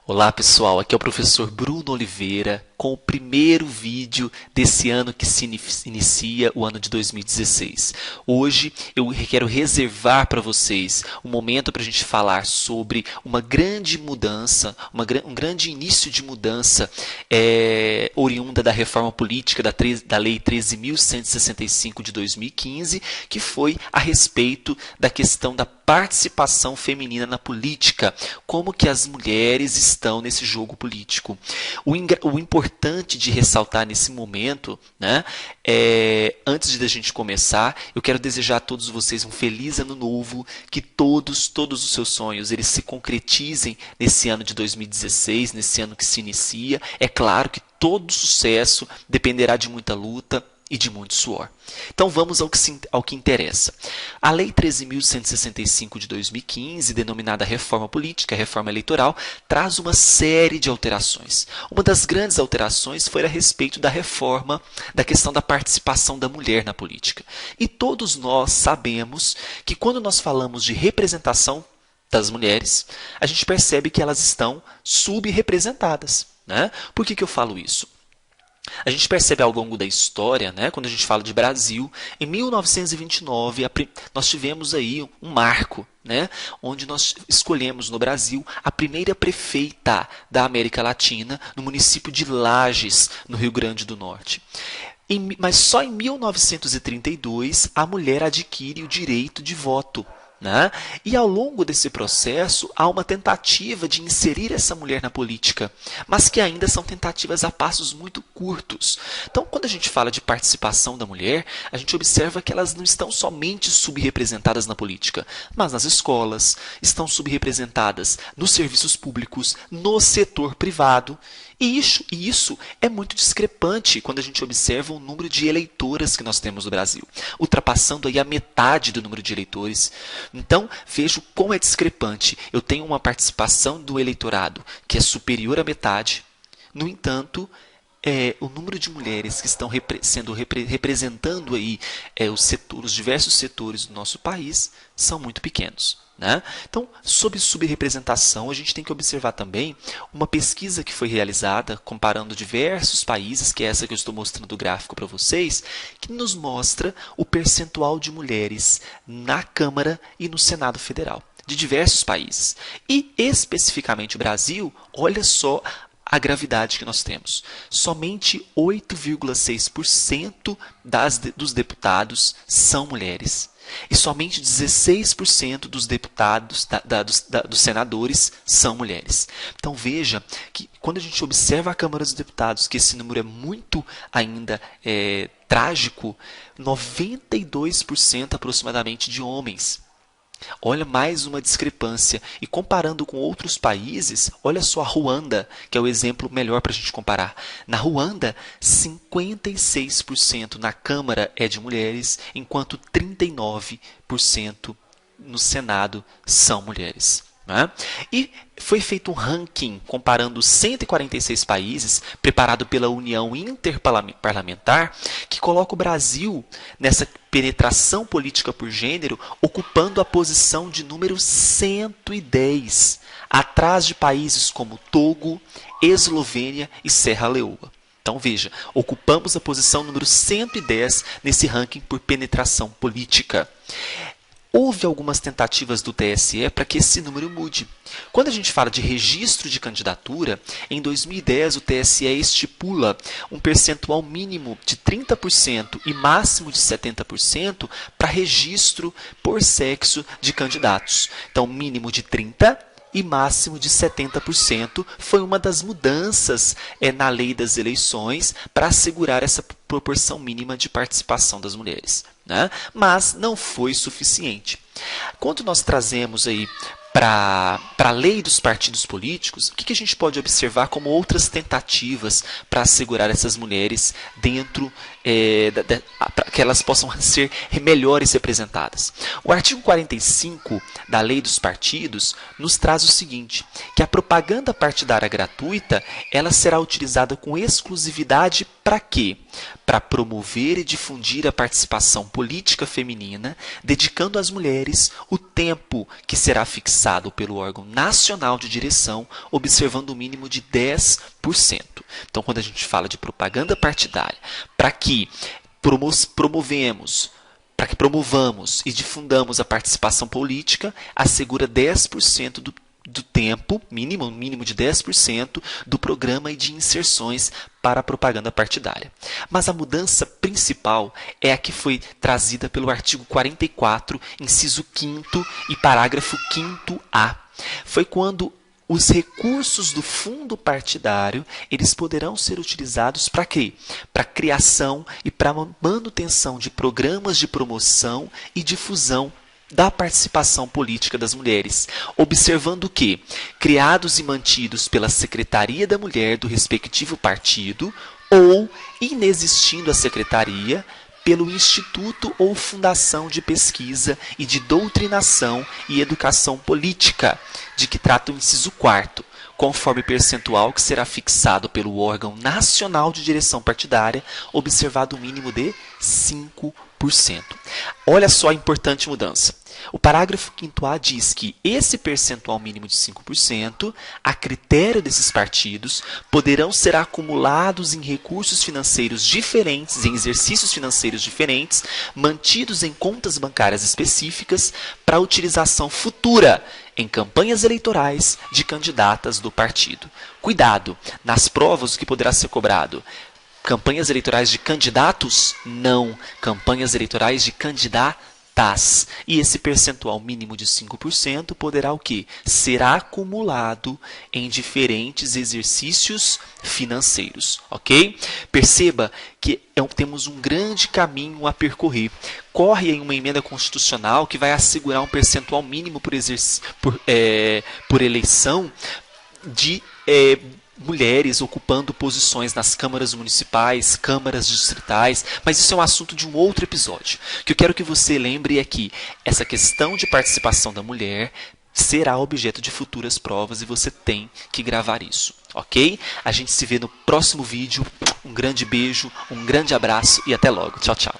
Olá pessoal, aqui é o professor Bruno Oliveira com o primeiro vídeo desse ano que se inicia, o ano de 2016. Hoje eu quero reservar para vocês um momento para a gente falar sobre uma grande mudança, um grande início de mudança oriunda da reforma política da Lei 13.165 de 2015, que foi a respeito da questão da participação feminina na política, como que as mulheres estão nesse jogo político. O importante de ressaltar nesse momento, né, antes de a gente começar, eu quero desejar a todos vocês um feliz ano novo, que todos os seus sonhos eles se concretizem nesse ano de 2016, nesse ano que se inicia. É claro que todo sucesso dependerá de muita luta e de muito suor. Então vamos ao que interessa. A Lei 13.165 de 2015, denominada Reforma Política, Reforma Eleitoral, traz uma série de alterações. Uma das grandes alterações foi a respeito da reforma da questão da participação da mulher na política. E todos nós sabemos que quando nós falamos de representação das mulheres, a gente percebe que elas estão subrepresentadas, né? Por que eu falo isso? A gente percebe ao longo da história, né, quando a gente fala de Brasil, em 1929 nós tivemos aí um marco, né, onde nós escolhemos no Brasil a primeira prefeita da América Latina, no município de Lages, no Rio Grande do Norte. Mas só em 1932 a mulher adquire o direito de voto. Né? E ao longo desse processo há uma tentativa de inserir essa mulher na política, mas que ainda são tentativas a passos muito curtos. Então, quando a gente fala de participação da mulher, a gente observa que elas não estão somente subrepresentadas na política, mas nas escolas, estão subrepresentadas nos serviços públicos, no setor privado. E isso é muito discrepante quando a gente observa o número de eleitoras que nós temos no Brasil, ultrapassando aí a metade do número de eleitores. Então, vejo como é discrepante. Eu tenho uma participação do eleitorado que é superior à metade, no entanto, o número de mulheres que estão representando aí os diversos setores do nosso país são muito pequenos. Né? Então, sobre subrepresentação, a gente tem que observar também uma pesquisa que foi realizada comparando diversos países, que é essa que eu estou mostrando o gráfico para vocês, que nos mostra o percentual de mulheres na Câmara e no Senado Federal, de diversos países. E, especificamente o Brasil, olha só a gravidade que nós temos. Somente 8,6% dos deputados são mulheres. E somente 16% dos deputados, dos senadores, são mulheres. Então veja que quando a gente observa a Câmara dos Deputados, que esse número é muito ainda trágico, 92% aproximadamente de homens. Olha mais uma discrepância. E comparando com outros países, olha só a Ruanda, que é o exemplo melhor para a gente comparar. Na Ruanda, 56% na Câmara é de mulheres, enquanto 39% no Senado são mulheres. Né? E foi feito um ranking comparando 146 países, preparado pela União Interparlamentar, que coloca o Brasil nessa penetração política por gênero, ocupando a posição de número 110, atrás de países como Togo, Eslovênia e Serra Leoa. Então veja, ocupamos a posição número 110 nesse ranking por penetração política. Houve algumas tentativas do TSE para que esse número mude. Quando a gente fala de registro de candidatura, em 2010 o TSE estipula um percentual mínimo de 30% e máximo de 70% para registro por sexo de candidatos. Então, mínimo de 30% e máximo de 70% foi uma das mudanças na lei das eleições para assegurar essa proporção mínima de participação das mulheres. Né? Mas não foi suficiente. Quando nós trazemos aí para a lei dos partidos políticos, o que a gente pode observar como outras tentativas para assegurar essas mulheres dentro, para que elas possam ser melhores representadas? O artigo 45 da lei dos partidos nos traz o seguinte, que a propaganda partidária gratuita ela será utilizada com exclusividade Para quê? Para promover e difundir a participação política feminina, dedicando às mulheres o tempo que será fixado pelo órgão nacional de direção, observando o mínimo de 10%. Então, quando a gente fala de propaganda partidária, para que promovamos e difundamos a participação política, assegura 10% do tempo, mínimo de 10% do programa e de inserções para a propaganda partidária. Mas a mudança principal é a que foi trazida pelo artigo 44, inciso 5º e parágrafo 5º-A. Foi quando os recursos do fundo partidário, eles poderão ser utilizados para quê? Para criação e para manutenção de programas de promoção e difusão da participação política das mulheres, observando que, criados e mantidos pela Secretaria da Mulher do respectivo partido, ou, inexistindo a secretaria, pelo Instituto ou Fundação de Pesquisa e de Doutrinação e Educação Política, de que trata o inciso 4º, conforme percentual que será fixado pelo órgão nacional de direção partidária, observado o mínimo de 5%. Olha só a importante mudança. O parágrafo 5º-A diz que esse percentual mínimo de 5%, a critério desses partidos, poderão ser acumulados em recursos financeiros diferentes, em exercícios financeiros diferentes, mantidos em contas bancárias específicas para utilização futura em campanhas eleitorais de candidatas do partido. Cuidado, nas provas o que poderá ser cobrado? Campanhas eleitorais de candidatos? Não. Campanhas eleitorais de candidatas. E esse percentual mínimo de 5% poderá o quê? Ser acumulado em diferentes exercícios financeiros, ok? Perceba que temos um grande caminho a percorrer. Corre em uma emenda constitucional que vai assegurar um percentual mínimo por eleição de mulheres ocupando posições nas câmaras municipais, câmaras distritais, mas isso é um assunto de um outro episódio. O que eu quero que você lembre é que essa questão de participação da mulher será objeto de futuras provas e você tem que gravar isso, ok? A gente se vê no próximo vídeo. Um grande beijo, um grande abraço e até logo. Tchau, tchau.